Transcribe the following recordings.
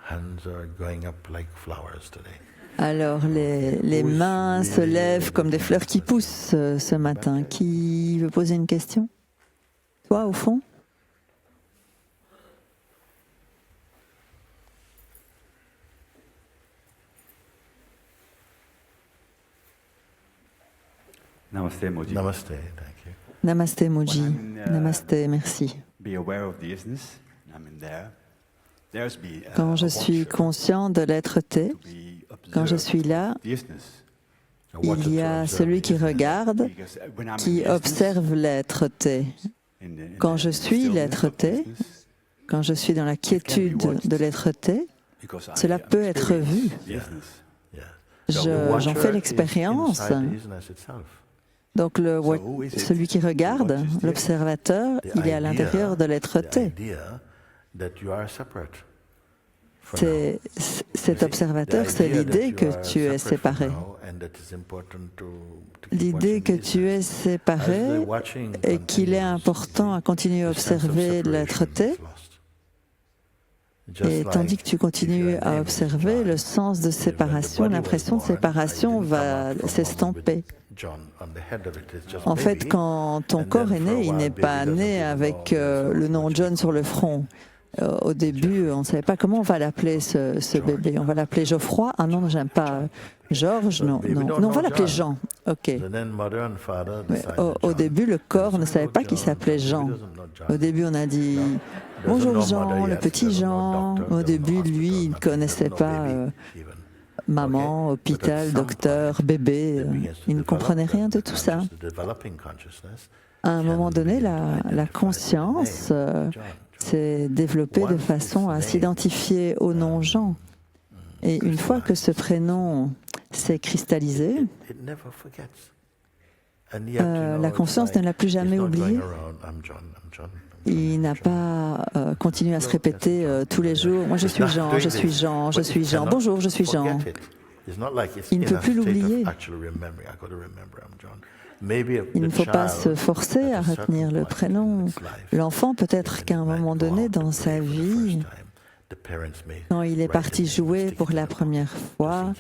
Hands are going up like flowers today. Alors, les mains se lèvent comme des fleurs qui poussent ce matin. Qui veut poser une question? Toi, au fond? Namaste, Moji. Namaste, thank you. Namasté, Moji. Namasté, merci. Be aware of the isness. I'm in there. There's be Quand je suis conscient de l'être-té, to be quand je observed suis là, the isness. il y a celui qui regarde, Because when I'm in qui the isness, observe l'être-té. Quand je suis l'être-té, quand je suis dans la quiétude de l'être-té, cela peut être vu. J'en fais l'expérience. Donc celui qui regarde, l'observateur, il est à l'intérieur de l'être-té. Cet observateur, c'est l'idée que tu es séparé. L'idée que tu es séparé et qu'il est important à continuer à observer l'être-té. Et tandis que tu continues à observer, le sens de séparation, l'impression de séparation va s'estomper. En fait, quand ton corps est né, il n'est pas né avec le nom John sur le front. Au début, on ne savait pas comment on va l'appeler ce bébé. On va l'appeler Geoffroy. Ah non, j'aime pas. Georges, non, non. Non, on va l'appeler Jean. Ok. Mais au début, le corps ne savait pas qu'il s'appelait Jean. Au début, on a dit bonjour Jean, le petit Jean. Au début, lui, il ne connaissait pas maman, hôpital, docteur, bébé. Il ne comprenait rien de tout ça. À un moment donné, la conscience s'est développée de façon à s'identifier au nom Jean. Et une fois que ce prénom s'est cristallisé, la conscience ne l'a plus jamais oublié. Il n'a pas continué à se répéter tous les jours « Moi, je suis Jean, je suis Jean, je suis Jean, bonjour, je suis Jean ». Il ne peut plus l'oublier. Il ne faut pas se forcer à retenir le prénom. L'enfant, peut-être qu'à un moment donné dans sa vie, quand il est parti jouer pour la première fois,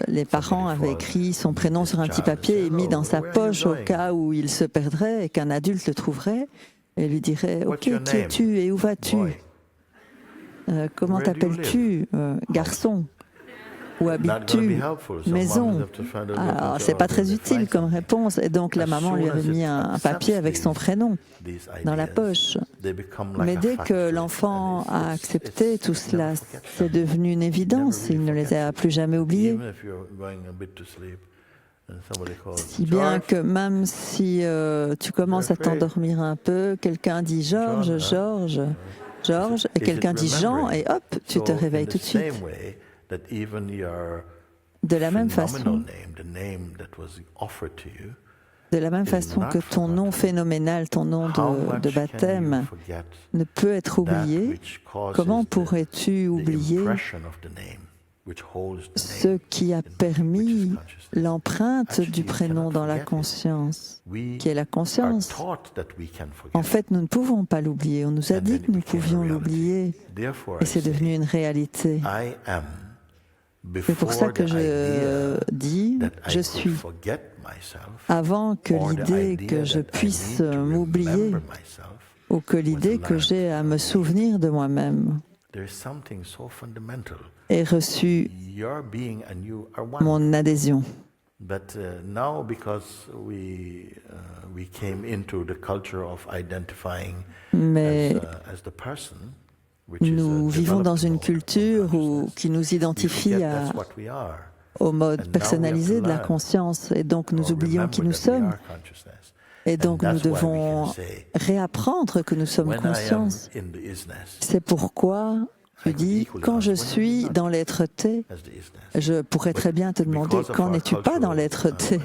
les parents avaient écrit son prénom sur un petit papier et mis dans sa poche au cas où il se perdrait et qu'un adulte le trouverait et lui dirait « Ok, qui es-tu et où vas-tu ? Comment t'appelles-tu, garçon ? Où habites-tu ? Maison ?» Alors, c'est pas très utile comme réponse. Et donc, la maman lui avait mis un papier avec son prénom dans la poche. Mais dès que l'enfant a accepté tout cela, c'est devenu une évidence. Il ne les a plus jamais oubliés. Si bien que même si tu commences à t'endormir un peu, quelqu'un dit Georges, Georges, Georges, et quelqu'un dit Jean, et hop, tu te réveilles tout de suite. De la même façon, que ton nom phénoménal, ton nom de baptême ne peut être oublié, comment pourrais-tu oublier ce qui a permis l'empreinte du prénom dans la conscience, qui est la conscience? En fait, nous ne pouvons pas l'oublier. On nous a dit que nous pouvions l'oublier, et c'est devenu une réalité. C'est pour ça que je dis, je suis, avant que l'idée que je puisse m'oublier, ou que l'idée que j'ai à me souvenir de moi-même ait reçu mon adhésion. But now, because we came into the culture of identifying as the person, Nous vivons dans une culture qui nous identifie au mode personnalisé de la conscience, et donc nous oublions qui nous sommes. Et donc nous devons réapprendre que nous sommes conscience. C'est pourquoi tu dis, quand je suis dans l'être-té, je pourrais très bien te demander, quand n'es-tu pas dans l'être-té?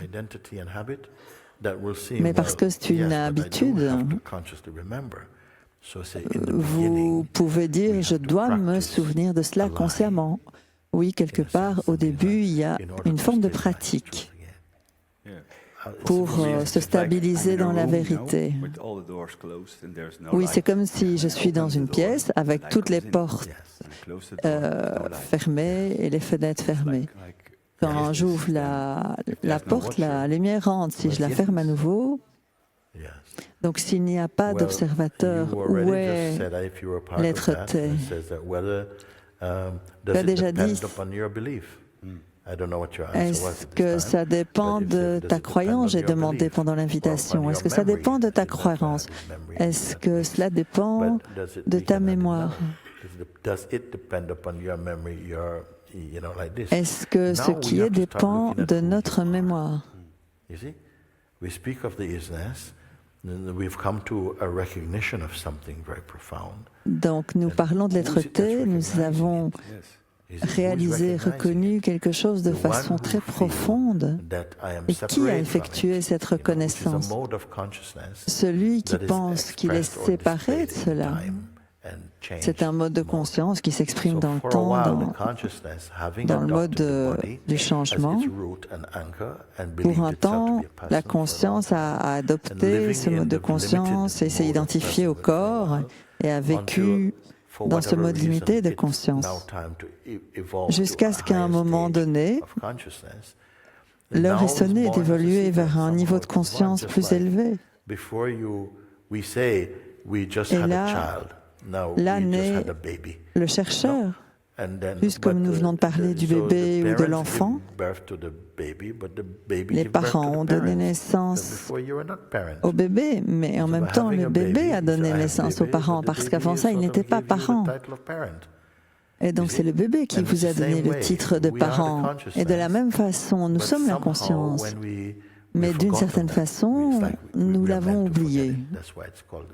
Mais parce que c'est une habitude, vous pouvez dire, je dois me souvenir de cela consciemment. Oui, quelque part, au début, il y a une forme de pratique pour se stabiliser dans la vérité. Oui, c'est comme si je suis dans une pièce avec toutes les portes fermées et les fenêtres fermées. Quand j'ouvre la porte, la lumière rentre. Si je la ferme à nouveau, donc s'il n'y a pas d'observateur, où est l'être-té? Tu as déjà dit, est-ce que ça dépend de ta croyance? J'ai demandé pendant l'invitation. Est-ce que ça dépend de ta croyance? Est-ce que cela dépend de ta mémoire? Est-ce que ce qui est dépend de notre mémoire? Donc nous parlons de l'être-té, nous avons réalisé, reconnu quelque chose de façon très profonde. Et qui a effectué cette reconnaissance? Celui qui pense qu'il est séparé de cela. C'est un mode de conscience qui s'exprime dans le temps, dans le mode du changement. Pour un temps, la conscience a adopté ce mode de conscience et s'est identifiée au corps et a vécu dans ce mode limité de conscience, jusqu'à ce qu'à un moment donné, l'heure est sonnée et d'évoluer vers un niveau de conscience plus élevé. Et là naît le chercheur. Juste comme nous venons de parler du bébé ou de l'enfant, les parents ont donné naissance au bébé, mais en même temps, le bébé a donné naissance aux parents, parce qu'avant ça, il n'était pas parent. Et donc, c'est le bébé qui vous a donné le titre de parent. Et de la même façon, nous sommes la conscience. Mais d'une certaine façon, nous l'avons oublié.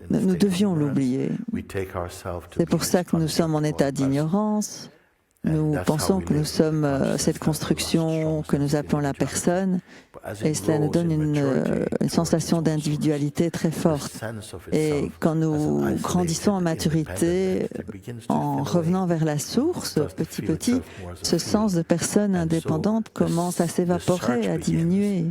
Nous devions l'oublier. C'est pour ça que nous sommes en état d'ignorance. Nous pensons que nous sommes cette construction que nous appelons la personne, et cela nous donne une sensation d'individualité très forte. Et quand nous grandissons en maturité, en revenant vers la source, petit à petit, ce sens de personne indépendante commence à s'évaporer, à diminuer.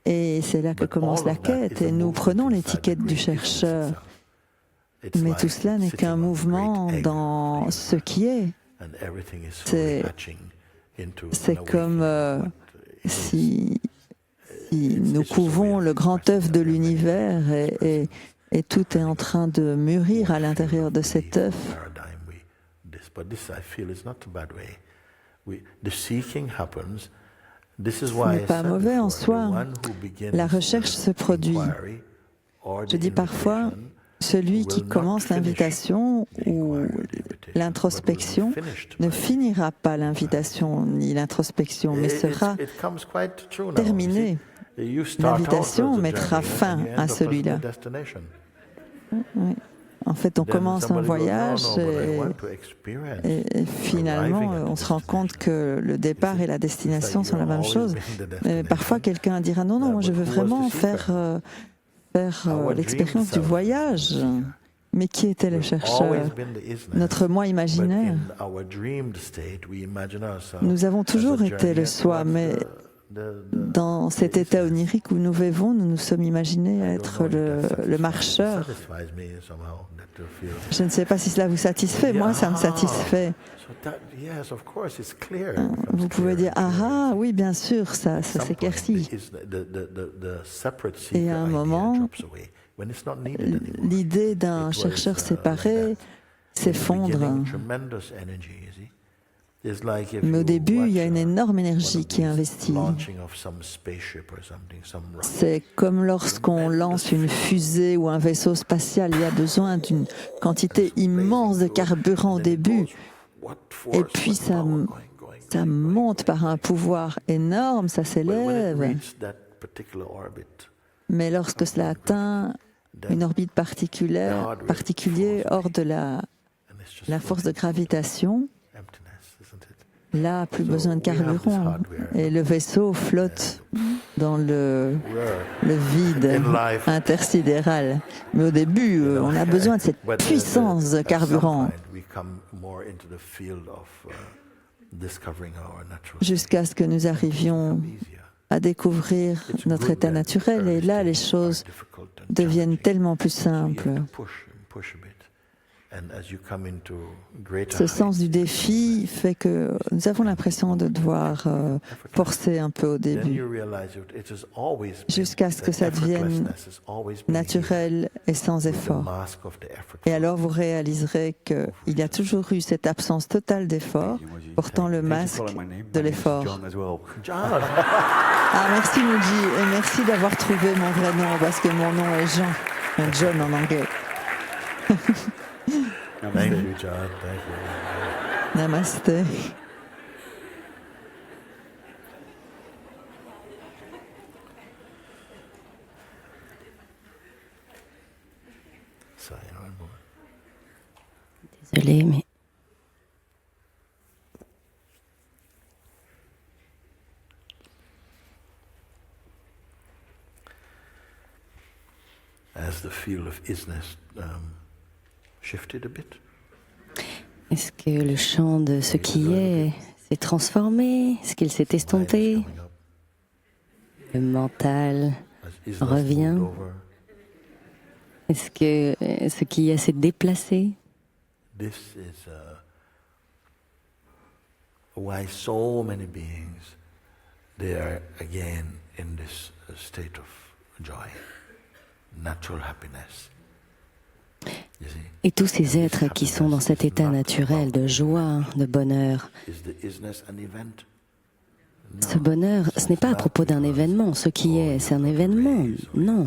Et c'est là que commence la quête, et nous prenons l'étiquette du chercheur. Mais tout cela n'est qu'un mouvement dans ce qui est. C'est comme si nous couvons le grand œuf de l'univers et tout est en train de mûrir à l'intérieur de cet œuf. Ce n'est pas mauvais en soi. La recherche se produit. Je dis parfois, celui qui commence l'invitation ou l'introspection ne finira pas l'invitation ni l'introspection, mais sera terminé. L'invitation mettra fin à celui-là. Oui. En fait, on commence un voyage et finalement, on se rend compte que le départ et la destination sont la même chose. Mais parfois, quelqu'un dira « Non, non, moi je veux vraiment faire l'expérience du voyage ». Mais qui était le chercheur? Notre moi imaginaire. Nous avons toujours été le soi, mais dans cet état onirique où nous vivons, nous nous sommes imaginés être le marcheur. Je ne sais pas si cela vous satisfait, moi ça me satisfait. Vous pouvez dire, ah oui, bien sûr, ça s'éclaircit. Et à un moment, l'idée d'un chercheur séparé s'effondre. Mais au début, il y a une énorme énergie qui est investie. C'est comme lorsqu'on lance une fusée ou un vaisseau spatial, il y a besoin d'une quantité immense de carburant au début. Et puis ça monte par un pouvoir énorme, ça s'élève. Mais lorsque cela atteint une orbite particulière hors de la force de gravitation, là, plus besoin de carburant. Et le vaisseau flotte dans le vide intersidéral. Mais au début, on a besoin de cette puissance de carburant jusqu'à ce que nous arrivions à découvrir notre état naturel. Et là, les choses deviennent tellement plus simples. Ce sens du défi fait que nous avons l'impression de devoir forcer un peu au début, jusqu'à ce que ça devienne naturel et sans effort. Et alors vous réaliserez qu'il y a toujours eu cette absence totale d'effort, portant le masque de l'effort. Ah, merci Muji, et merci d'avoir trouvé mon vrai nom, parce que mon nom est Jean, John en anglais. Thank you, John. Thank you. Namaste. Désolée, mais... As the field of isness shifted a bit. Est-ce que le champ de ce qui est s'est transformé? Est-ce qu'il s'est estompé? Le mental revient? Est-ce que ce qui est s'est déplacé? This is why so many beings they are again in this state of joy, natural happiness. Et tous ces êtres qui sont dans cet état naturel de joie, de bonheur, ce bonheur, ce n'est pas à propos d'un événement. Ce qui est, c'est un événement. Non.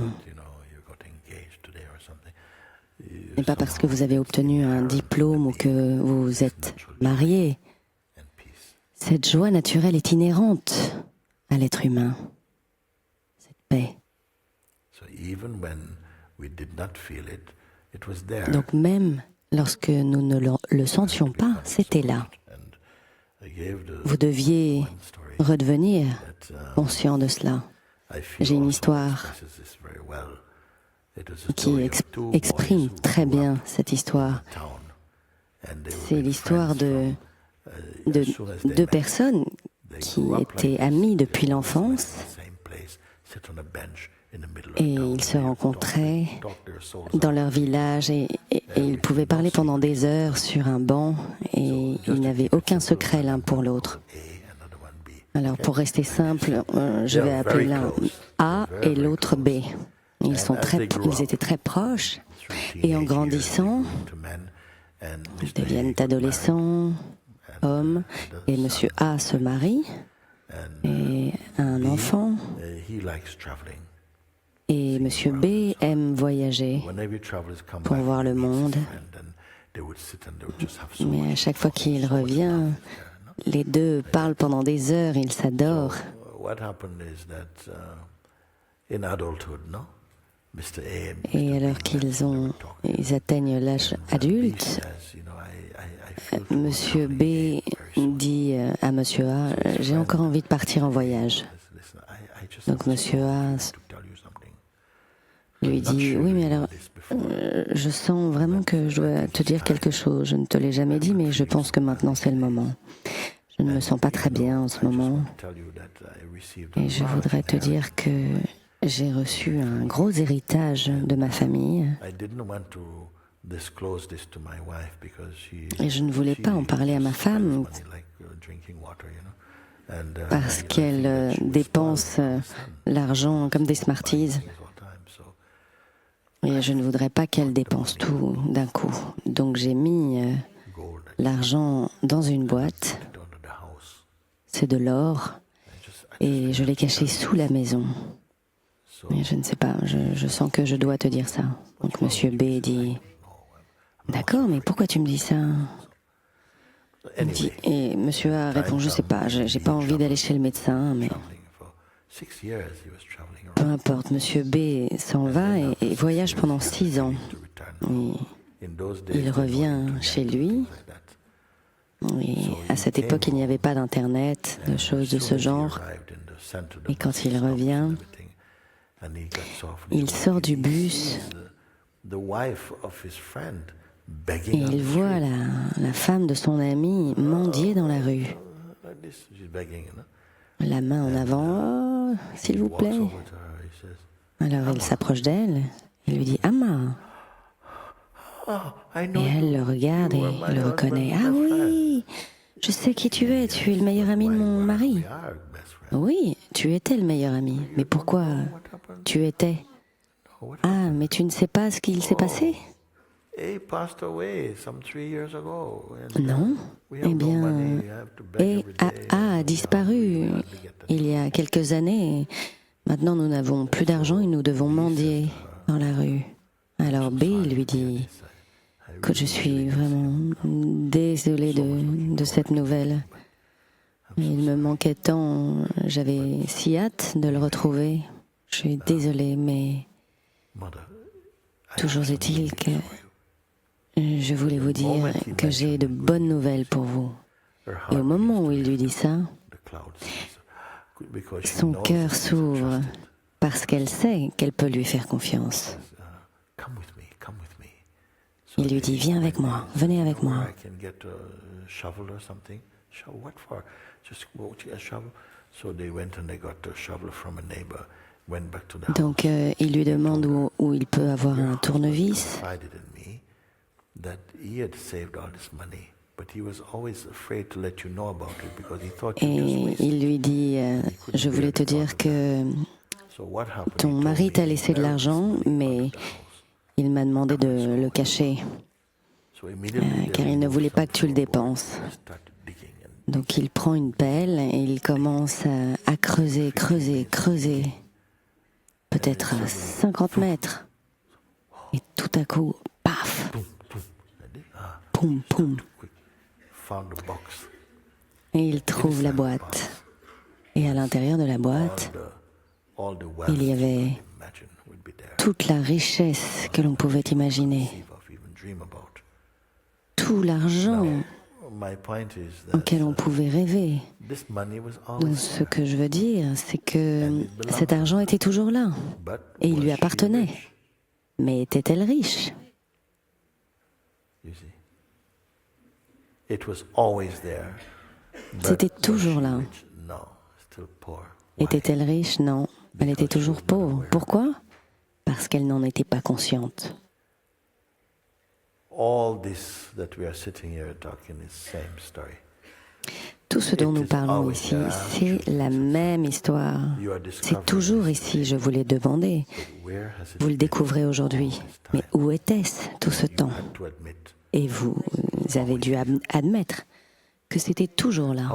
Ce n'est pas parce que vous avez obtenu un diplôme ou que vous êtes marié. Cette joie naturelle est inhérente à l'être humain. Cette paix. Donc même lorsque nous ne le sentions pas, c'était là. Vous deviez redevenir conscient de cela. J'ai une histoire qui exprime très bien cette histoire. C'est l'histoire de deux personnes qui étaient amies depuis l'enfance. Et ils se rencontraient dans leur village et ils pouvaient parler pendant des heures sur un banc et ils n'avaient aucun secret l'un pour l'autre. Alors pour rester simple, je vais appeler l'un A et l'autre B. Ils étaient très proches et en grandissant, ils deviennent adolescents, hommes, et Monsieur A se marie et a un enfant. Et Monsieur B aime voyager pour voir le monde. Mais à chaque fois qu'il revient, les deux parlent pendant des heures, ils s'adorent. Et alors qu'ils atteignent l'âge adulte, Monsieur B dit à Monsieur A, « J'ai encore envie de partir en voyage. » Donc Monsieur A lui dit, oui, mais alors, je sens vraiment que je dois te dire quelque chose. Je ne te l'ai jamais dit, mais je pense que maintenant c'est le moment. Je ne me sens pas très bien en ce moment. Et je voudrais te dire que j'ai reçu un gros héritage de ma famille. Et je ne voulais pas en parler à ma femme parce qu'elle dépense l'argent comme des Smarties. Et je ne voudrais pas qu'elle dépense tout d'un coup. Donc j'ai mis l'argent dans une boîte c'est de l'or, et je l'ai caché sous la maison. Mais je ne sais pas, je sens que je dois te dire ça. Donc Monsieur B dit, d'accord, mais pourquoi tu me dis ça? Et Monsieur A répond, je sais pas, j'ai pas envie d'aller chez le médecin, mais peu importe. Monsieur B s'en va et voyage pendant 6 ans. Il revient chez lui. Et à cette époque, il n'y avait pas d'internet, de choses de ce genre. Et quand il revient, il sort du bus et il voit la femme de son ami mendier dans la rue. La main en avant, oh, s'il vous plaît. Alors il s'approche d'elle et lui dit, Amma. Et elle le regarde et le reconnaît. Ah oui, je sais qui tu es le meilleur ami de mon mari. Oui, tu étais le meilleur ami. Mais pourquoi tu étais? Ah, mais tu ne sais pas ce qu'il s'est passé? Non. Eh bien, A disparu il y a quelques années. Maintenant, nous n'avons plus d'argent et nous devons mendier dans la rue. Alors B lui dit que je suis vraiment désolée de cette nouvelle. Il me manquait tant, j'avais si hâte de le retrouver. Je suis désolée, mais toujours est-il que je voulais vous dire que j'ai de bonnes nouvelles pour vous. Et au moment où il lui dit ça, son cœur s'ouvre parce qu'elle sait qu'elle peut lui faire confiance. Il lui dit, viens avec moi, venez avec moi. Donc il lui demande où il peut avoir un tournevis. Et il lui dit, je voulais te dire que ton mari t'a laissé de l'argent, mais il m'a demandé de le cacher, car il ne voulait pas que tu le dépenses. Donc il prend une pelle et il commence à creuser, peut-être 50 mètres. Et tout à coup, paf, poum, poum. Et il trouve la boîte. Et à l'intérieur de la boîte, il y avait toute la richesse que l'on pouvait imaginer. Tout l'argent auquel on pouvait rêver. Donc ce que je veux dire, c'est que cet argent était toujours là. Et il lui appartenait. Mais était-elle riche? C'était toujours là. Était-elle riche? Non. Elle était toujours pauvre. Pourquoi? Parce qu'elle n'en était pas consciente. Tout ce dont nous parlons ici, c'est la même histoire. C'est toujours ici, je vous l'ai demandé. Vous le découvrez aujourd'hui. Mais où était-ce tout ce temps? Et vous avez dû admettre que c'était toujours là.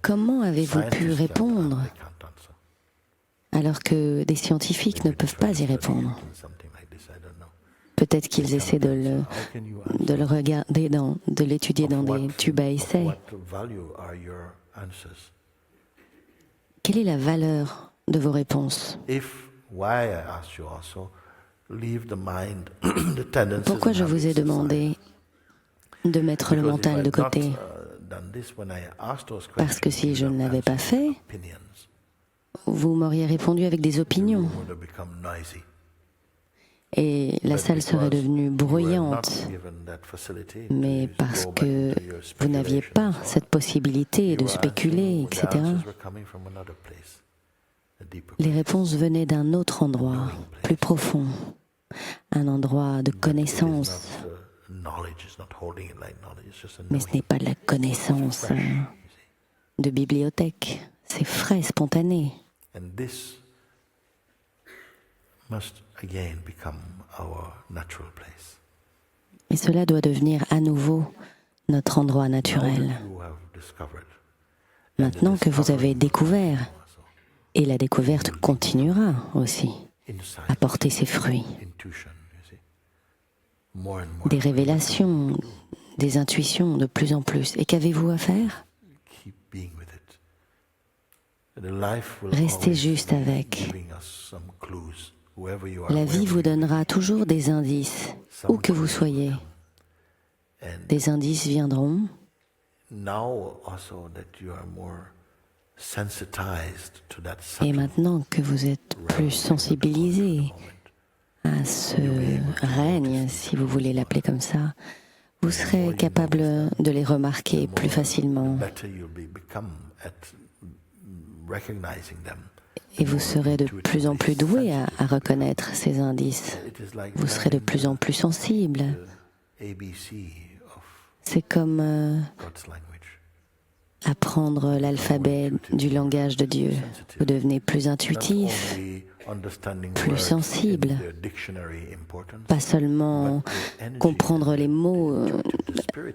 Comment avez-vous pu répondre alors que des scientifiques ne peuvent pas y répondre? Peut-être qu'ils essaient de le regarder, de l'étudier dans des tubes à essai. Quelle est la valeur de vos réponses? Pourquoi je vous ai demandé de mettre le mental de côté? Parce que si je ne l'avais pas fait, vous m'auriez répondu avec des opinions. Et la salle serait devenue bruyante. Mais parce que vous n'aviez pas cette possibilité de spéculer, etc., les réponses venaient d'un autre endroit, plus profond, un endroit de connaissance. Mais ce n'est pas de la connaissance de bibliothèque, c'est frais, spontané. Et cela doit devenir à nouveau notre endroit naturel. Maintenant que vous avez découvert, et la découverte continuera aussi à porter ses fruits, des révélations, des intuitions de plus en plus. Et qu'avez-vous à faire? Restez juste avec. La vie vous donnera toujours des indices, où que vous soyez. Des indices viendront. Et maintenant que vous êtes plus sensibilisé à ce règne, si vous voulez l'appeler comme ça, vous serez capable de les remarquer plus facilement. Et vous serez de plus en plus doué à reconnaître ces indices. Vous serez de plus en plus sensible. C'est comme apprendre l'alphabet du langage de Dieu. Vous devenez plus intuitif, plus sensible. Pas seulement comprendre les mots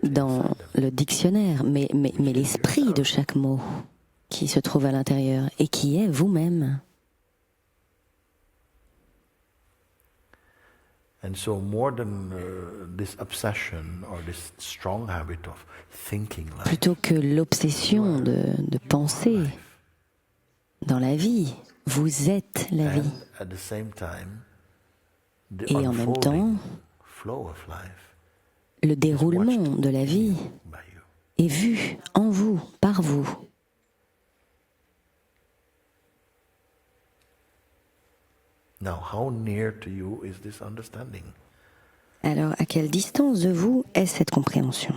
dans le dictionnaire, mais l'esprit de chaque mot qui se trouve à l'intérieur et qui est vous-même. And so more than this obsession or this strong habit of thinking life, plutôt que l'obsession de penser dans la vie, vous êtes la vie. at the same time, the Et en même temps, flow of life le déroulement de la vie by you. est vu en vous, par vous. Now, how near to you is this understanding? Alors, à quelle distance de vous est cette compréhension?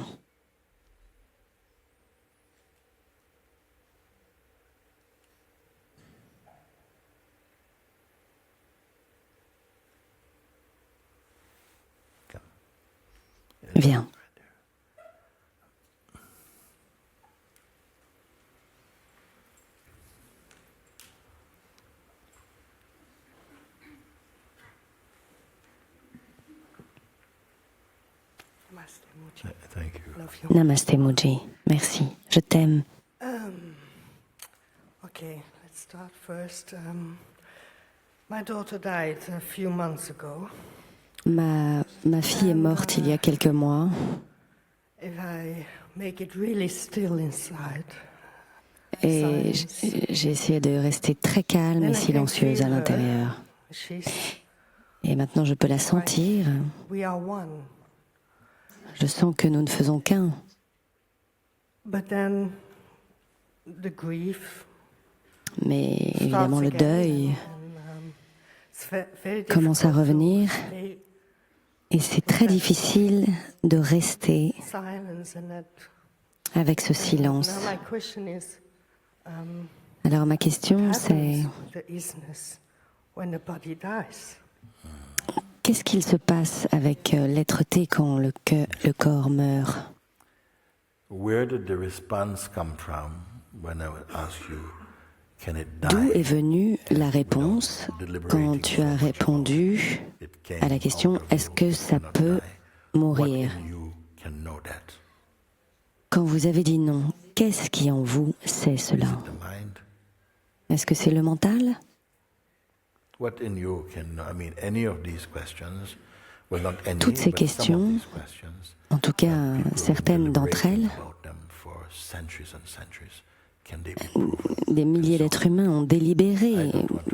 Viens. Thank you. Namaste Muji. Merci. Je t'aime. Okay, let's start first. My daughter died a few months ago. Ma fille est morte il y a quelques mois. If I make it really still inside, Et j'ai essayé de rester très calme et then I can silencieuse feel à her. l'intérieur. She's Et maintenant je peux la sentir. we are one. Je sens que nous ne faisons qu'un. But then the grief Mais starts évidemment le again, deuil and, it's very commence à difficult to revenir. stay Et c'est très difficile de rester silence and that. avec ce silence. Now my question is, Alors ma question c'est, happens with the isness when the body dies? qu'est-ce qu'il se passe avec l'être-té quand le corps meurt? Where did the response come from when I would ask you, can it D'où est die? venue la réponse quand tu as répondu à la question « Est-ce que ça peut What mourir ?» in you can know that? Quand vous avez dit non, qu'est-ce qui en vous sait cela? The mind? Est-ce que c'est le mental? What in you can know? I mean, any of these questions, well, not any, Toutes ces but some questions, of these questions, en tout cas people certaines d'entre deliberating elles, about them for centuries and centuries. Can they be proven? des milliers d'êtres humains ont délibéré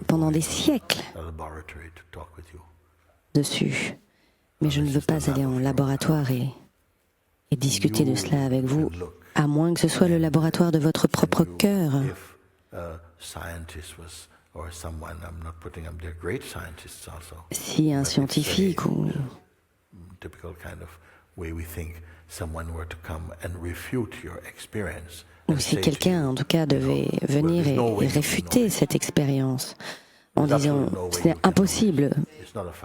pendant des siècles A laboratory to talk with you. dessus. Mais je ne veux pas aller en laboratoire et discuter de cela avec vous, à moins que ce soit le laboratoire de votre propre cœur. If a scientist was, or someone, I'm not putting up, they're great scientists also. Si un scientifique ou Typical kind of way we think, someone were to come and refute your experience. ou si quelqu'un, en tout cas, devait venir et réfuter cette expérience en disant « c'est impossible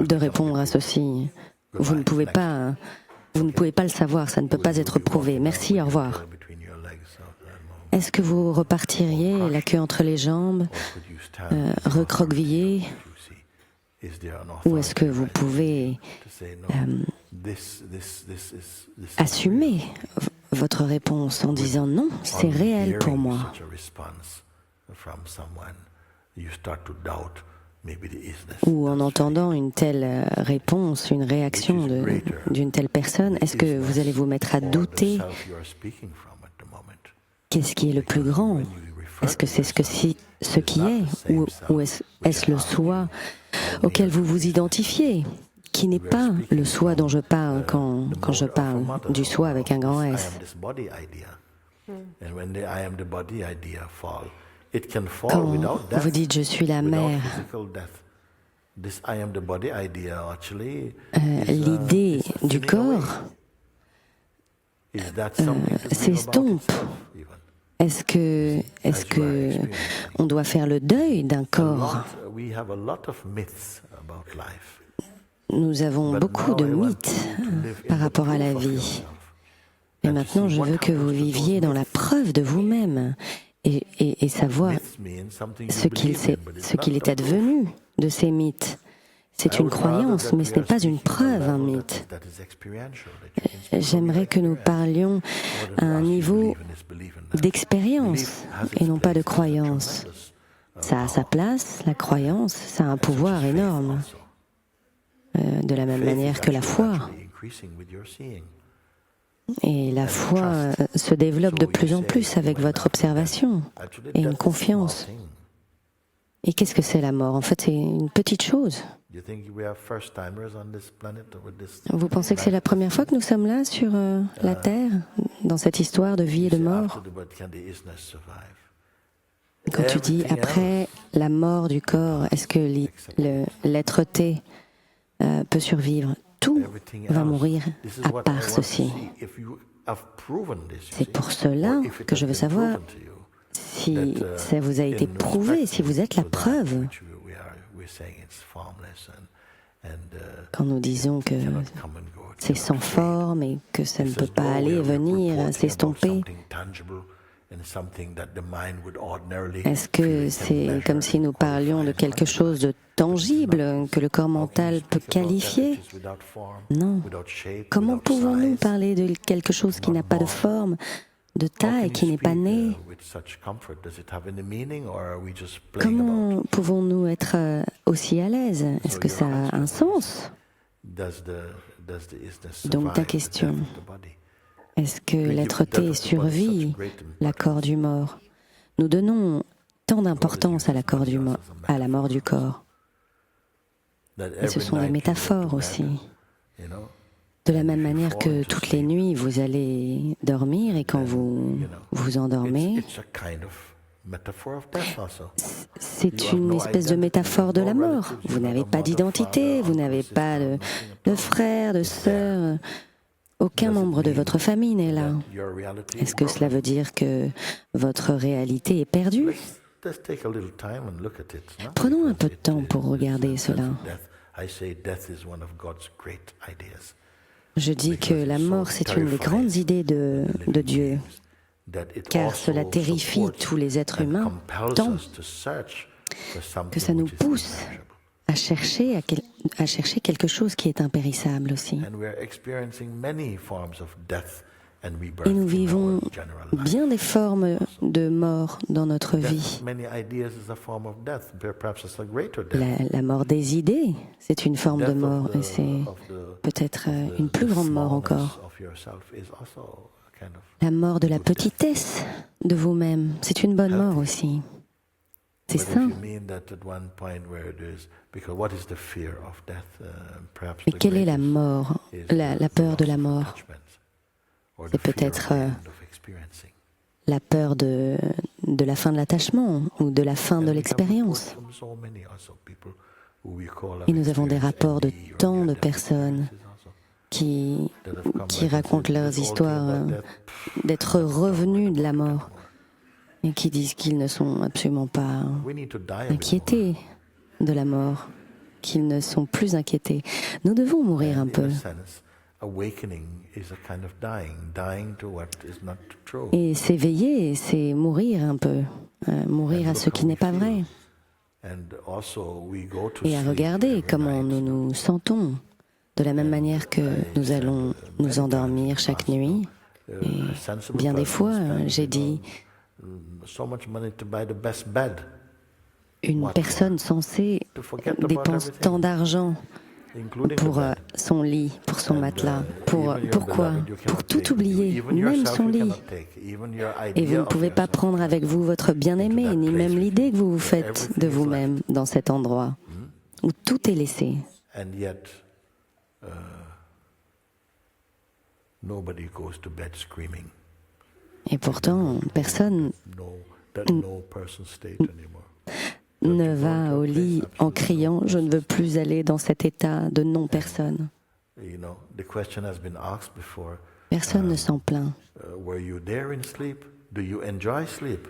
de répondre à ceci, vous ne pouvez pas le savoir, ça ne peut pas être prouvé, merci, au revoir ». Est-ce que vous repartiriez la queue entre les jambes, recroquevillé, ou est-ce que vous pouvez assumer votre réponse en disant non, c'est réel pour moi. Ou en entendant une telle réponse, une réaction d'une telle personne, est-ce que vous allez vous mettre à douter qu'est-ce qui est le plus grand? Est-ce que c'est ce qui est? Ou est-ce le soi auquel vous vous identifiez, qui n'est pas le soi dont je parle quand je parle du soi avec un grand S? Quand vous dites « je suis la mère », l'idée du corps s'estompe. Est-ce que on doit faire le deuil d'un corps? Nous avons beaucoup de mythes par rapport à la vie. Et maintenant, je veux que vous viviez dans la preuve de vous-même et savoir ce qu'il est advenu de ces mythes. C'est une croyance, mais ce n'est pas une preuve, un mythe. J'aimerais que nous parlions à un niveau d'expérience et non pas de croyance. Ça a sa place, la croyance, ça a un pouvoir énorme, de la même manière que la foi. Et la foi se développe de plus en plus avec votre observation et une confiance. Et qu'est-ce que c'est la mort? En fait, c'est une petite chose. Vous pensez que c'est la première fois que nous sommes là sur la Terre, dans cette histoire de vie et de mort? Quand tu dis après la mort du corps, est-ce que l'être-té peut survivre? Tout va mourir à part ceci. C'est pour cela que je veux savoir si ça vous a été prouvé, si vous êtes la preuve. Quand nous disons que c'est sans forme et que ça ne peut pas aller et venir, s'estomper, est-ce que c'est comme si nous parlions de quelque chose de tangible que le corps mental peut qualifier? Non. Comment pouvons-nous parler de quelque chose qui n'a pas de forme, de taille, qui n'est pas né? Comment pouvons-nous être aussi à l'aise? Est-ce que ça a un sens? Donc ta question, est-ce que l'être-té survit l'accord du mort? Nous donnons tant d'importance à la mort du corps. Et ce sont des métaphores aussi. De la même manière que toutes les nuits, vous allez dormir et quand vous vous endormez, c'est une espèce de métaphore de la mort. Vous n'avez pas d'identité, vous n'avez pas de frère, de sœur, aucun membre de votre famille n'est là. Est-ce que cela veut dire que votre réalité est perdue? Prenons un peu de temps pour regarder cela. Je dis que la mort, c'est une des grandes idées de Dieu, car cela terrifie tous les êtres humains tant que ça nous pousse à chercher quelque chose qui est impérissable aussi. Et nous vivons bien des formes de mort dans notre vie. La mort des idées, c'est une forme de mort, et c'est peut-être une plus grande mort encore. La mort de la petitesse de vous-même, c'est une bonne mort aussi. C'est ça. Mais quelle est la mort, la peur de la mort? C'est peut-être la peur de la fin de l'attachement ou de la fin de l'expérience. Et nous avons des rapports de tant de personnes qui racontent leurs histoires d'être revenus de la mort et qui disent qu'ils ne sont absolument pas inquiétés de la mort, qu'ils ne sont plus inquiétés. Nous devons mourir un peu. Et s'éveiller, c'est mourir un peu, mourir à ce qui n'est pas vrai. Et à regarder comment nous nous sentons, de la même manière que nous allons nous endormir chaque nuit. Bien des fois, j'ai dit, so much money to buy the best bed, une personne sensée dépense tant d'argent including pour the bed. son lit, pour son matelas. Pourquoi? Even your beloved, you Pour cannot tout take. oublier, Even même yourself, son you lit. cannot take. Even your Et idea vous ne of pouvez pas yourself. prendre avec vous votre bien-aimé, ni même l'idée que vous vous faites de vous-même dans cet endroit où tout est laissé. And yet, nobody goes to bed screaming. Et pourtant, personne That no person state anymore. ne va au lit en criant « Je ne veux plus aller dans cet état de non-personne You know, the question has been asked before. ». Personne ne s'en plaint. Were you there in sleep? Do you enjoy sleep?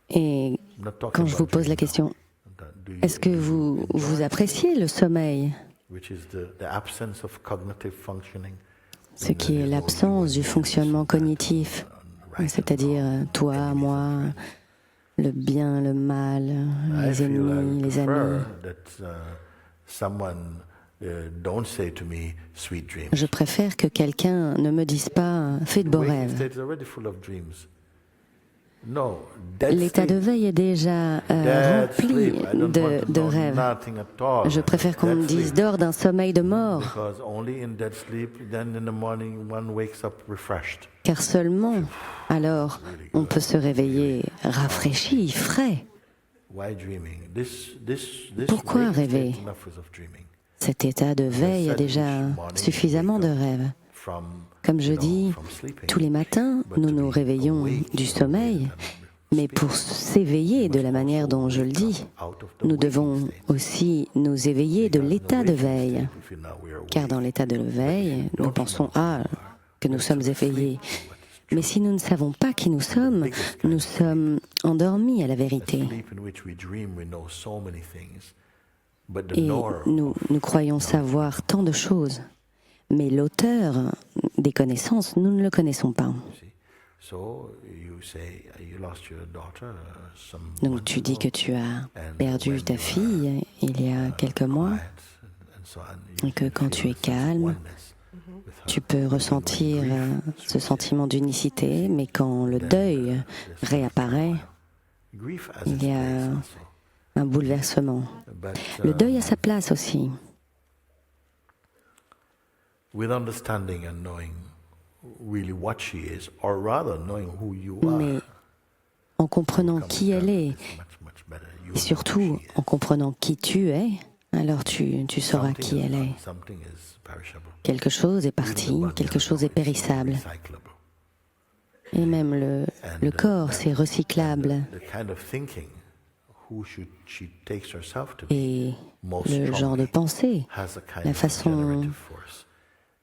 Et I'm not talking quand je vous about pose la dreaming question now. Do you- est-ce que vous appréciez le sommeil, Which is the absence of cognitive functioning. ce qui est l'absence du fonctionnement cognitif, c'est-à-dire toi, moi, le bien, le mal, I les feel I ennemis, les prefer amis. that someone don't say to me sweet dreams. Je préfère que quelqu'un ne me dise pas « Fais de beaux Waking rêves state is already full of dreams. No, dead ». L'état de sleep. veille est déjà Dead rempli sleep. I don't want de to know rêves. nothing at all. Je préfère qu'on me Dead dise sleep. dors d'un sommeil de mort, Because only in dead sleep, then in the morning one wakes up refreshed. car seulement alors on peut se réveiller rafraîchi, frais. Why dreaming? This Pourquoi waking rêver? state enough is of dreaming. Cet état de veille a déjà suffisamment de rêves. From, Comme je dis, from sleeping. tous les matins, nous nous réveillons du sommeil, mais pour s'éveiller de la manière dont je le dis, Out of the nous waking devons state. aussi nous éveiller de l'état de veille. If we now we are Car dans l'état de veille, nous pensons que nous sommes éveillés. Mais si nous ne savons pas qui nous sommes endormis à la vérité. sleep in which we dream, we know so many things. But the Et knower nous croyons savoir tant de choses. Mais l'auteur des connaissances, nous ne le connaissons pas. see. So you say you lost your daughter some Donc months tu dis ago, que tu as and perdu when ta you fille il y a quelques mois, quiet and so on, et que you quand feel tu es a sense of calme, oneness with her. tu peux ressentir ce sentiment d'unicité, mais quand le deuil réapparaît, Grief has il its y a place also. un bouleversement. But Le deuil a sa place aussi. with understanding and knowing really what she is, or rather knowing who you Mais are, en comprenant qui elle est, it's much better. You et know surtout who she is. en comprenant qui tu es, alors tu sauras Something qui is elle gone, est. something is perishable. Quelque chose est Even the parti, body quelque has chose est no, it's périssable. recyclable. Et même le corps, c'est recyclable. The kind of thinking who should she takes herself to be Et most le genre strongly de pensée, has a kind la of façon generative force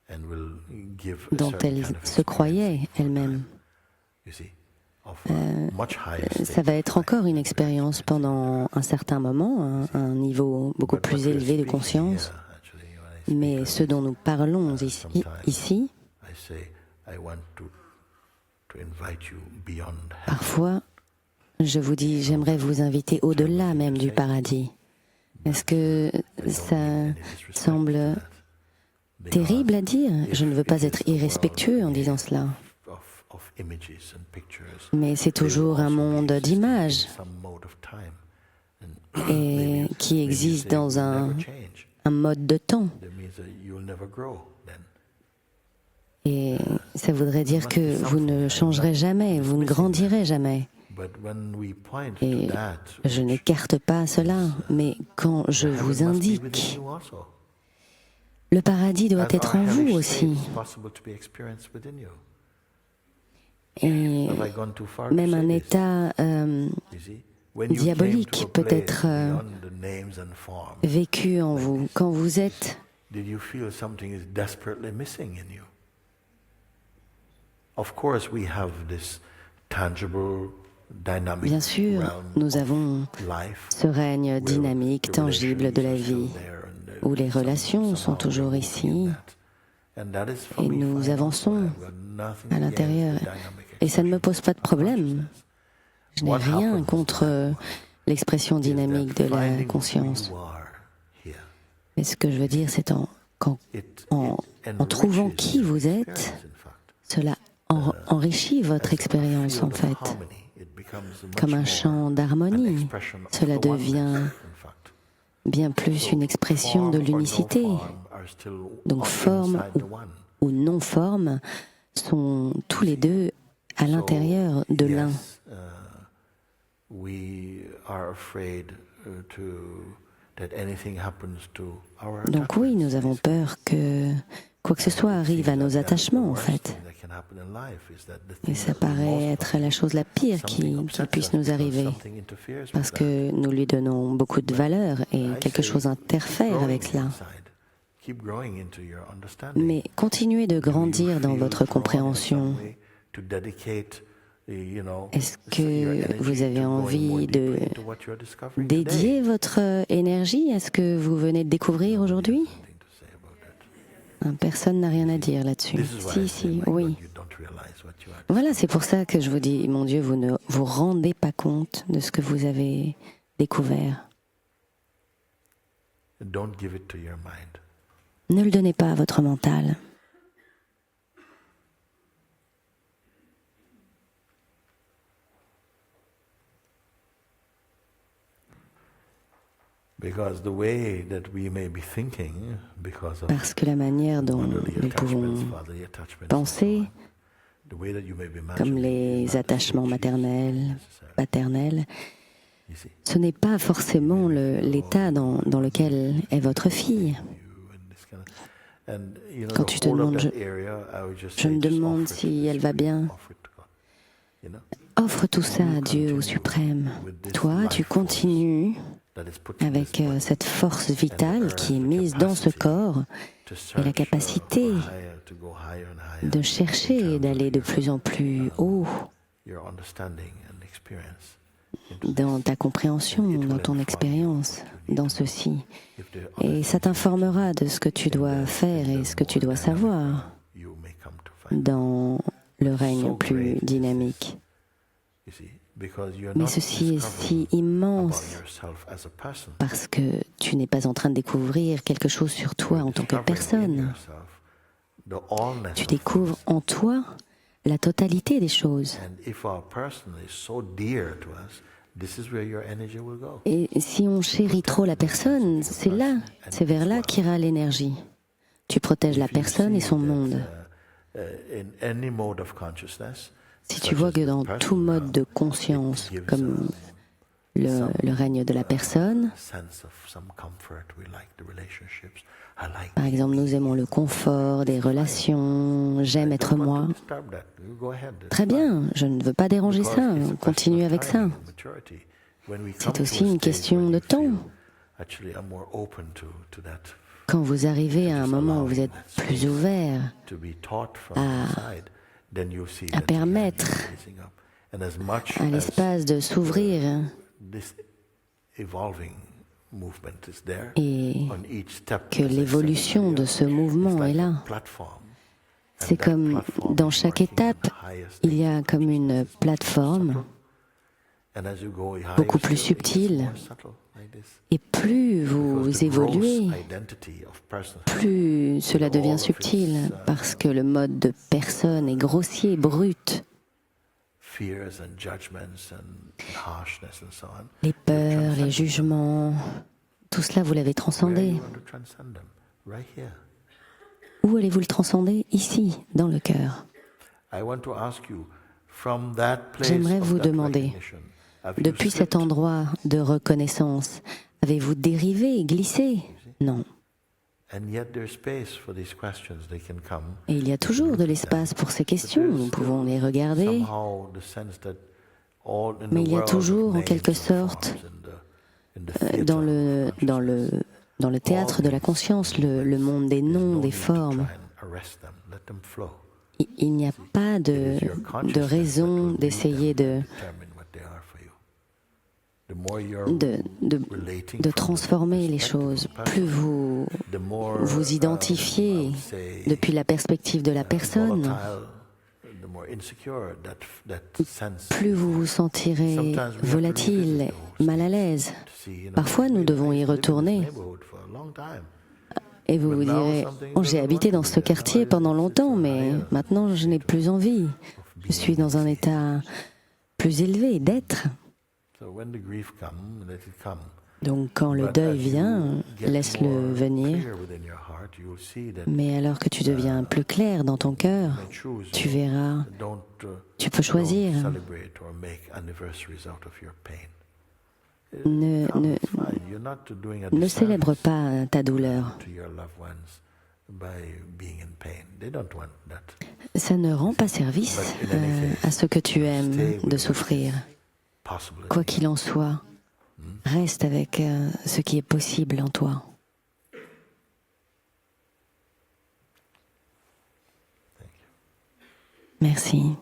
and will give a dont certain elle kind of se croyait experience, elle-même, you see, of a much higher ça state va of être mind. encore une expérience pendant un certain moment, un niveau beaucoup But what plus we're élevé de speaking conscience. here, actually, when I Mais speak ce dont nous parlons ici, I say, I want to invite you beyond heaven. parfois, je vous dis, j'aimerais vous inviter au-delà même du paradis. Est-ce que ça semble terrible à dire? Je ne veux pas être irrespectueux en disant cela. Of images and pictures. Mais c'est toujours un monde d'images Some mode of time. And et qui maybe you existe say dans we'll un never change. mode de temps. That means that you'll never grow then. Et ça voudrait dire que vous ne changerez jamais, vous ne grandirez jamais. But when we point Et to that, je n'écarte pas cela, mais quand je heaven vous must be indique, within you also. le paradis doit As être our en vous hellish aussi. state is possible to be experienced within you. Et Have I gone too far to même say un this? état You see? When you diabolique came to a peut place être beyond the names and forms, vécu en vous. Quand vous êtes, did you feel something is desperately missing in you? Of course, we have this tangible, dynamic bien sûr, realm nous of avons life, ce règne where dynamique, the tangible de la relationships are vie, still there and où les some- relations somehow sont toujours we're ici, moving in that. And that is for et me nous fine avançons also. I've got nothing à against l'intérieur. the dynamic Et ça ne me expression pose pas de of problème. consciousness. Je n'ai What rien happens contre l'expression is that dynamique de la finding who conscience. you are here, Mais ce que je veux dire, c'est en it en trouvant qui vous êtes, experience, in fact. cela enrichit votre expérience en fait, comme un chant d'harmonie. Cela devient bien plus une expression de l'unicité. Donc forme ou non-forme sont tous les deux à l'intérieur de l'un. Donc oui, nous avons peur que quoi que ce soit arrive à nos attachements en fait. Et ça paraît être la chose la pire qui puisse nous arriver, parce que nous lui donnons beaucoup de valeur et quelque chose interfère avec cela. Mais continuez de grandir dans votre compréhension. Est-ce que vous avez envie de dédier votre énergie à ce que vous venez de découvrir aujourd'hui? Personne n'a rien à dire là-dessus. Si, oui. Voilà, c'est pour ça que je vous dis, mon Dieu, vous ne vous rendez pas compte de ce que vous avez découvert. Ne le donnez pas à votre mental. Parce que la manière dont nous pouvons penser, comme les attachements maternels, paternels, ce n'est pas forcément l'état dans lequel est votre fille. Quand tu te demandes, je me demande si elle va bien. Offre tout ça à Dieu, au Suprême. Toi, tu continues avec cette force vitale qui est mise dans ce corps et la capacité de chercher et d'aller de plus en plus haut dans ta compréhension, dans ton expérience, dans ceci. Et ça t'informera de ce que tu dois faire et ce que tu dois savoir dans le règne plus dynamique. Mais ceci est si immense parce que tu n'es pas en train de découvrir quelque chose sur toi en tant que personne. Tu découvres en toi la totalité des choses. Et si on chérit trop la personne, c'est vers là qu'ira l'énergie. Tu protèges la personne et son monde. Si tu vois que dans tout mode de conscience, comme le règne de la personne, par exemple, nous aimons le confort des relations, j'aime être moi. Très bien, je ne veux pas déranger ça, continue avec ça. C'est aussi une question de temps. Quand vous arrivez à un moment où vous êtes plus ouvert à permettre à l'espace de s'ouvrir et que l'évolution de ce mouvement est là. C'est comme dans chaque étape, il y a comme une plateforme beaucoup plus subtile. Et plus vous évoluez, plus cela devient subtil, parce que le mode de personne est grossier, brut. Les peurs, les jugements, tout cela, vous l'avez transcendé. Où allez-vous le transcender? Ici, dans le cœur. J'aimerais vous demander, depuis cet endroit de reconnaissance, avez-vous dérivé, glissé? Non. Et il y a toujours de l'espace pour ces questions, nous pouvons les regarder, mais il y a toujours, en quelque sorte, dans le théâtre de la conscience, le monde des noms, des formes, il n'y a pas de raison d'essayer de transformer les choses. Plus vous vous identifiez depuis la perspective de la personne, plus vous vous sentirez volatile, mal à l'aise. Parfois, nous devons y retourner Et vous vous direz, oh, j'ai habité dans ce quartier pendant longtemps, mais maintenant je n'ai plus envie. Je suis dans un état plus élevé d'être. Donc quand le deuil vient, laisse-le venir. Mais alors que tu deviens plus clair dans ton cœur, tu verras, tu peux choisir. Ne célèbre pas ta douleur. Ça ne rend pas service à ce que tu aimes de souffrir. Quoi qu'il en soit, reste avec ce qui est possible en toi. Merci.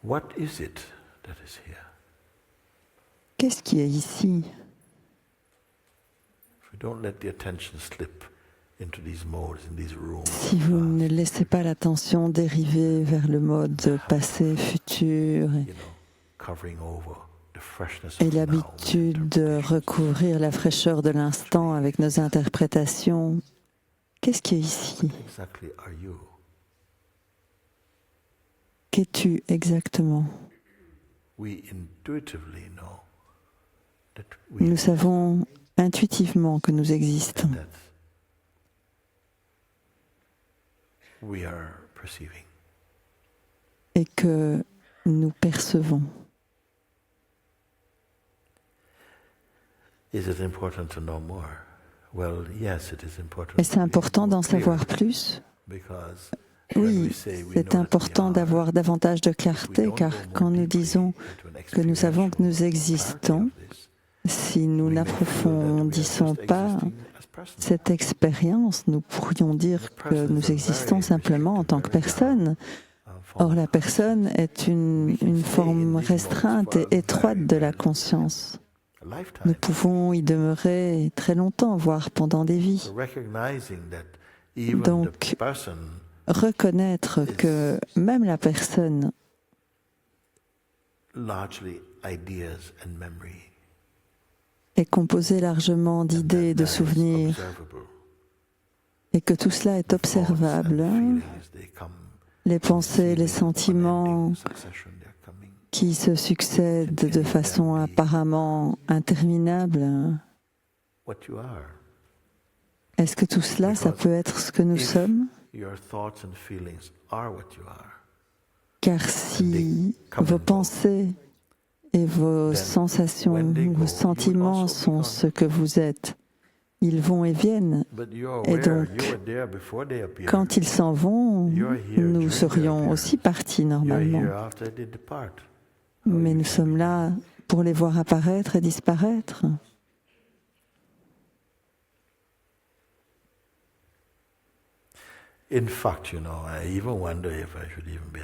What is it that is here? Qu'est-ce qui est ici? If we don't let the attention slip into these modes, in these rooms, Si vous ne laissez pas l'attention dériver vers le mode passé, futur covering over the freshness et of now with l'habitude de recouvrir la fraîcheur de l'instant avec nos interprétations, qu'est-ce qui est ici? exactly are you? Qu'es-tu exactement? We intuitively know that we Nous savons intuitivement que nous existons, that we are perceiving. et que nous percevons. Is it important to know more? Well, yes, it is important. Est-ce important d'en savoir plus? Because Oui, c'est important d'avoir davantage de clarté, car quand nous disons que nous savons que nous existons, si nous n'approfondissons pas cette expérience, nous pourrions dire que nous existons simplement en tant que personne. Or, la personne est une forme restreinte et étroite de la conscience. Nous pouvons y demeurer très longtemps, voire pendant des vies. Donc, reconnaître que même la personne est composée largement d'idées et de souvenirs, et que tout cela est observable. Les pensées, les sentiments qui se succèdent de façon apparemment interminable. Est-ce que tout cela, ça peut être ce que nous sommes? Car si vos pensées et vos sensations, vos sentiments sont ce que vous êtes, ils vont et viennent. Et donc, quand ils s'en vont, nous serions aussi partis normalement. Mais nous sommes là pour les voir apparaître et disparaître.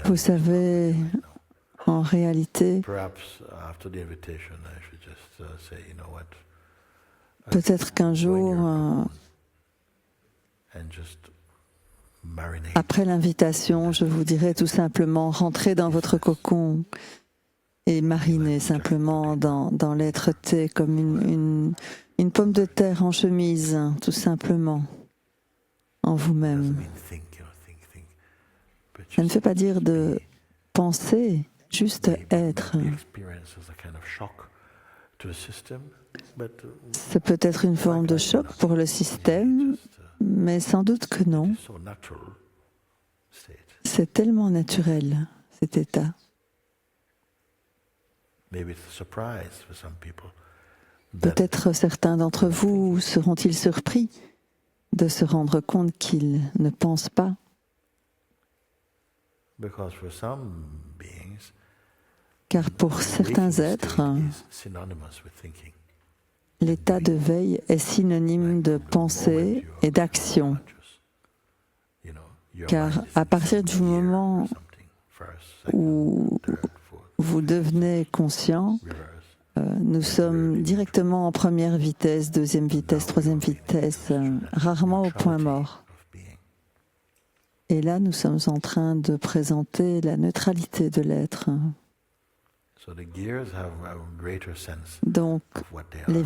Vous savez, en réalité, peut-être qu'un jour, après l'invitation, je vous dirai tout simplement, rentrez dans votre cocon et marinez simplement dans l'être-té comme une pomme de terre en chemise, tout simplement, en vous-même. Ça ne veut pas dire de penser, juste être. C'est peut-être une forme de choc pour le système, mais sans doute que non. C'est tellement naturel, cet état. Peut-être certains d'entre vous seront-ils surpris de se rendre compte qu'ils ne pensent pas. Car pour certains êtres, l'état de veille est synonyme de pensée et d'action. Car à partir du moment où vous devenez conscient, nous sommes directement en première vitesse, deuxième vitesse, troisième vitesse, rarement au point mort. Et là, nous sommes en train de présenter la neutralité de l'être. So the gears have a greater sense Donc, of what they les are.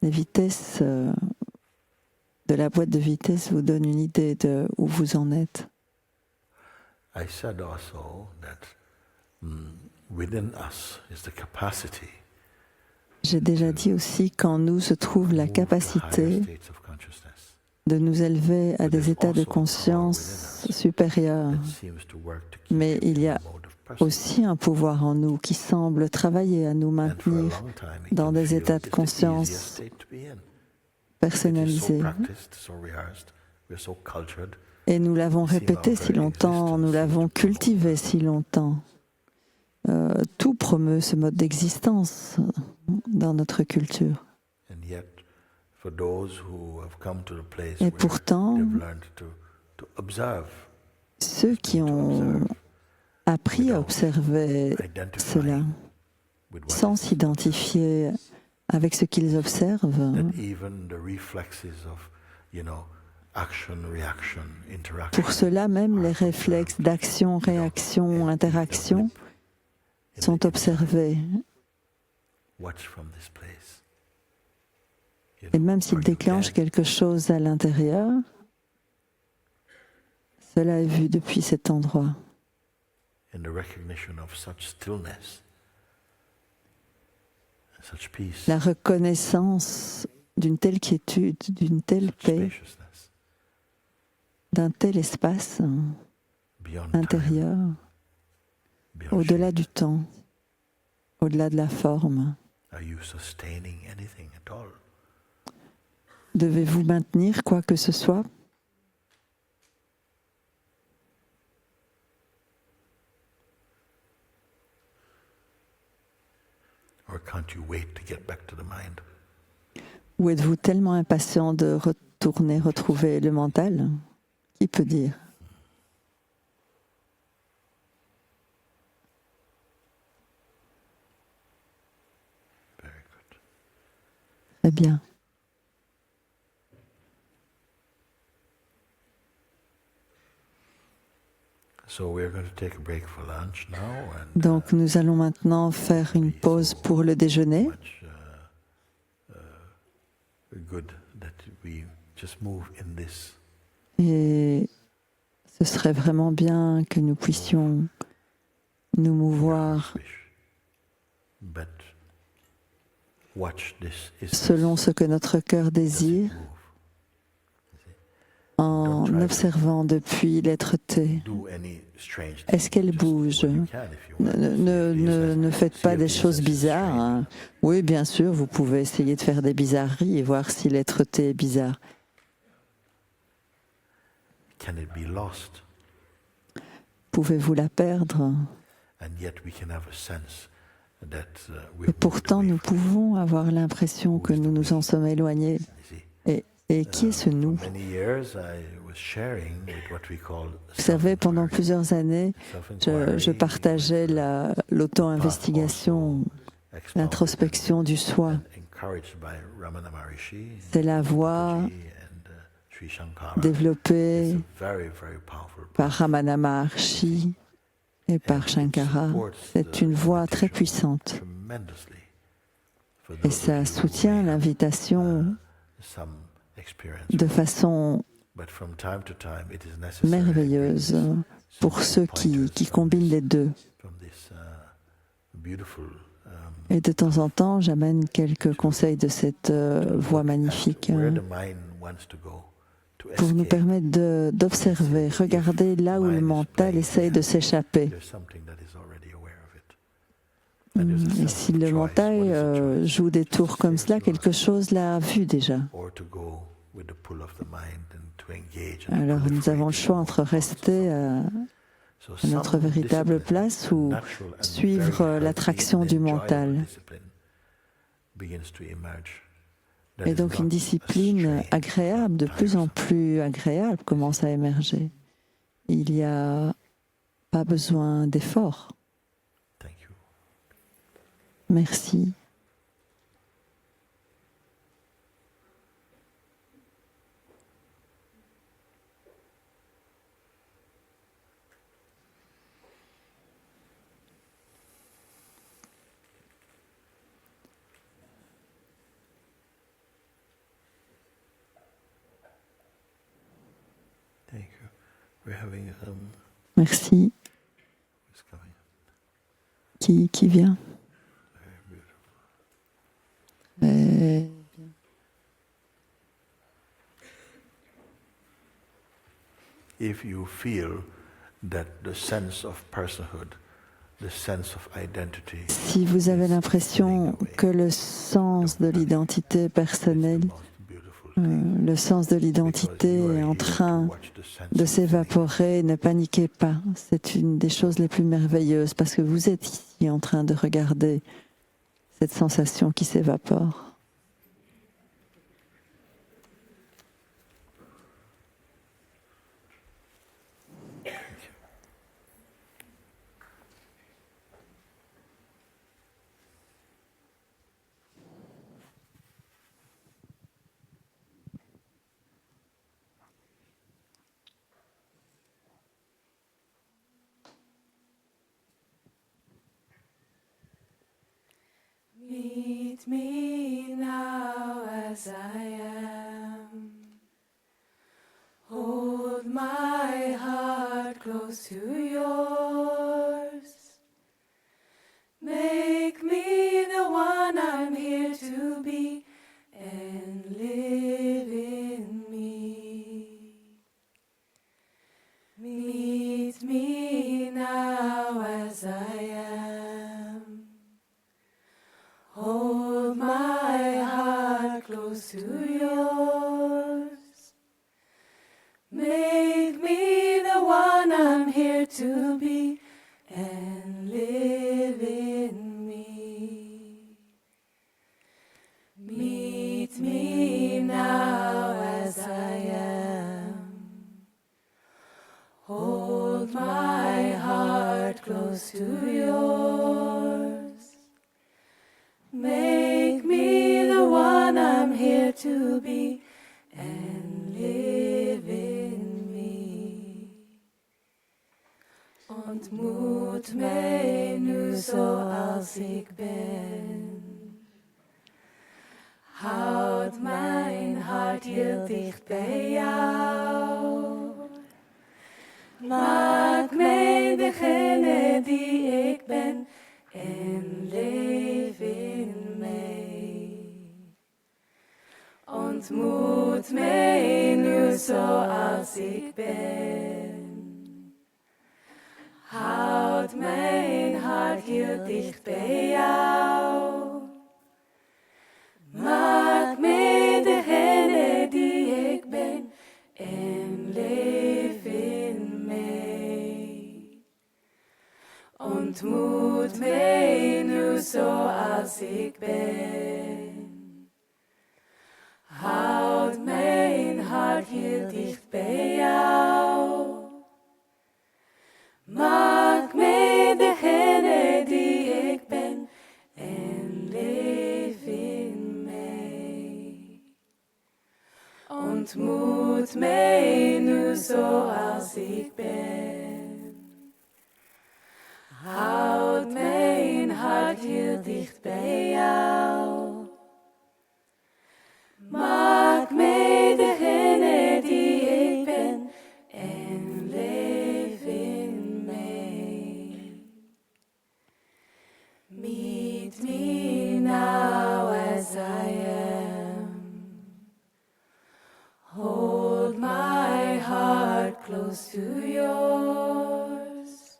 vitesses de la boîte de vitesse vous donnent une idée de où vous en êtes. I said also that within us is the capacity J'ai déjà dit aussi qu'en nous se trouve la to move to higher capacité states of consciousness de nous élever à des états de conscience supérieurs. that seems to work to keep Mais you il y in a the mode of presence. aussi un pouvoir en nous qui semble travailler à nous And for a maintenir long time it dans can des feel états de it's the easiest conscience state to be in. It is so personnalisés. practiced, so rehearsed, we're so cultured. Et nous l'avons répété si longtemps, nous l'avons cultivé si longtemps. Tout promeut ce mode d'existence dans notre culture. And yet, for those who have come to the place Et where pourtant, they've learned to observe, ceux qui ont appris à observer cela, with what sans s'identifier avec ce qu'ils observent, that even the reflexes of, action, reaction, interaction. pour cela même les réflexes d'action, réaction, interaction sont observés. Watch from this place. Et même s'ils déclenchent quelque chose à l'intérieur, cela est vu depuis cet endroit. In the recognition of such stillness, and such peace, La reconnaissance d'une telle quiétude, d'une telle such paix, spaciousness, d'un tel espace beyond intérieur, time, beyond au-delà shape. du temps, au-delà de la forme. Are you sustaining anything at all? Devez-vous maintenir quoi que ce soit? Or can't you wait to get back to the mind? Ou êtes-vous tellement impatient de retourner, retrouver le mental? Qui peut dire? Very good. Très bien. So we're going to take a break for lunch now, and Donc nous allons maintenant faire une pause pour le déjeuner. much good that we just move in this Et ce serait vraiment bien que nous puissions nous mouvoir wish. But watch this is selon ce que notre cœur désire, en observant depuis l'être-té. do any strange Est-ce qu'elle thing. Just bouge? what you can if you want. Ne faites pas des choses bizarres. Hein. Oui, bien sûr, vous pouvez essayer de faire des bizarreries et voir si l'être-té est bizarre. Can it be lost? Pouvez-vous la perdre? And yet we can have a sense that Et we've pourtant, moved nous away from pouvons avoir l'impression que nous nous en sommes éloignés. it, you see. Et qui est ce nous? For many years I was sharing with what we call Vous savez, pendant self-inquiry. plusieurs années, je partageais l'auto-investigation, l'introspection du soi. Encouraged by Ramana Maharishi, C'est la voie and Sri Shankara. développée It's a very, very powerful par Ramana Maharshi et par Shankara. C'est une voie très puissante. tremendously for Et those ça of you who soutient may have, l'invitation some experience. de façon But from time to time it is necessary merveilleuse pour ceux qui combinent les deux. from this beautiful Et de temps en temps, j'amène quelques conseils de cette voie magnifique where the mind wants to go to pour nous escape. permettre d'observer, regarder là où le mental essaye de s'échapper. There's something that is already aware of it. And there's a Et sense si of le choice. mental What is the choice? joue des tours comme cela, quelque chose l'a vu déjà. Or to go with the pull of the mind and to engage and Alors nous avons le choix entre rester à notre véritable place ou suivre l'attraction du mental. Et donc une discipline agréable, de plus en plus agréable, commence à émerger. Il n'y a pas besoin d'effort. Merci. Merci. Qui vient? If you feel that the sense of personhood, the sense of identity, si vous avez l'impression que le sens de l'identité personnelle, le sens de l'identité est en train de s'évaporer, ne paniquez pas. C'est une des choses les plus merveilleuses parce que vous êtes ici en train de regarder cette sensation qui s'évapore. Meet me now as I am. Hold my heart close to yours. Make me the one I'm here to be and live in me. Meet me now as I am. Hold my heart close to yours. Make me the one I'm here to be and live in me. Meet me now as I am. Hold my heart close to yours. Make me the one I'm here to be and live in me. Ontmoet mij nu zoals ik ben. Houd mijn hart heel dicht bij jou. Maak mij degene die ik ben en leef in mij. Ontmoet mij nu zoals ik ben. Houd mijn hart heel dicht bij jou. Maak mij degene die ik ben en leef in mij. Ontmoet mij nu zoals ik ben. Houd mijn hart heel dicht bij jou. Maak mij degene die ik ben en leef in mij. Ontmoet mij nu zoals ik ben. Houd mijn hart heel dicht bij jou. Maak mij degene die ik ben en leef in mij. Meet me now as I am. Hold my heart close to yours.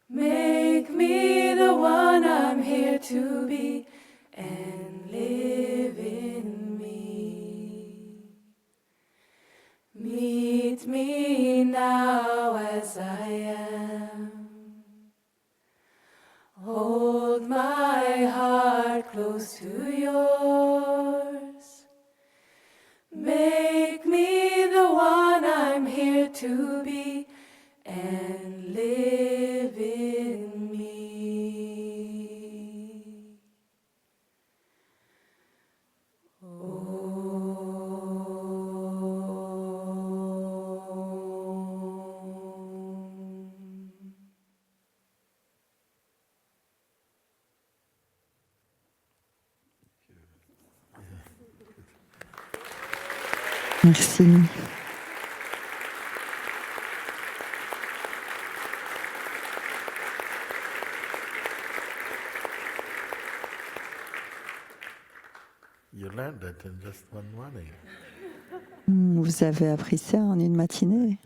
Make me the one I'm here to be and live in me. Meet me now as I am. Hold my heart close to yours. Make me the one I'm here to be and live in me. Merci. You learned that in just one morning. Vous avez appris ça en une matinée.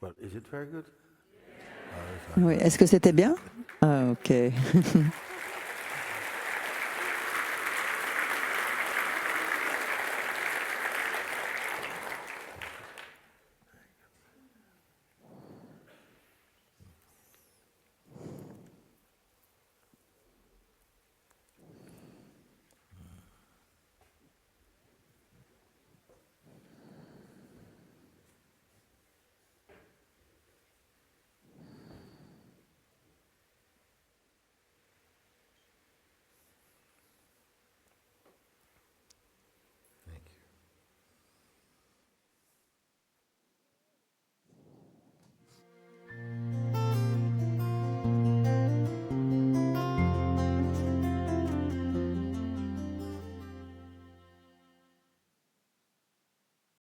Well, is it very good? Oui. Est-ce que c'était bien? Ah, ok.